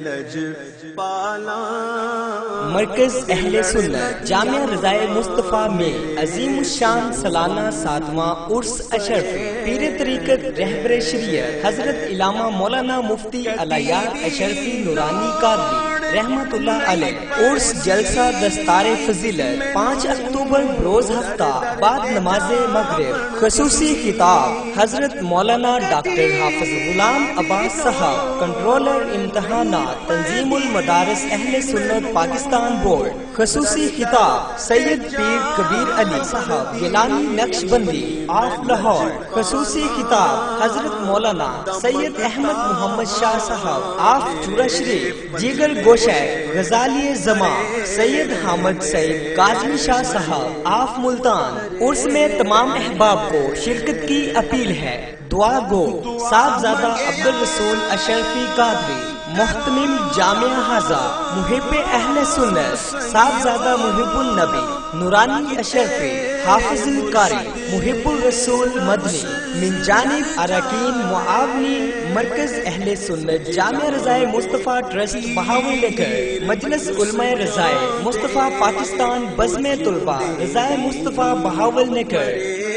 لج پالا مرکز اہل سنت جامعہ رضائے مصطفیٰ میں عظیم الشان سالانہ 7واں عرس اشرفی پیر طریقت رہبر شریعت حضرت علامہ مولانا مفتی علیات اشرفی نورانی قادری رحمت اللہ علیہ عرس جلسہ دستار فضیلت 5 اکتوبر بروز ہفتہ بعد نماز مغرب خصوصی خطاب حضرت مولانا ڈاکٹر حافظ غلام عباس صاحب کنٹرولر امتحانات تنظیم المدارس اہل سنت پاکستان بورڈ خصوصی خطاب سید پیر کبیر علی صاحب گیلانی نقش بندی آف لاہور خصوصی خطاب حضرت مولانا سید احمد محمد شاہ صاحب آف چورا شریف جیگر گوشہ غزالی زمان سید حامد سعید کاظمی شاہ صاحب آف ملتان عرس میں تمام احباب کو شرکت کی اپیل ہے دعا گو صاحبزادہ عبدالرسول اشرفی قادری محتمم جامعہ حاضہ محب اہل سنت صاحبزادہ محب النبی نورانی اشرفی حافظ القاری محب الرسول مدنی من جانب اراکین معاونین مرکز اہل سنت جامعہ رضائے مصطفیٰ ٹرسٹ بہاولپور مجلس علماء رضائے مصطفیٰ پاکستان بزم طلبہ رضائے مصطفیٰ بہاولپور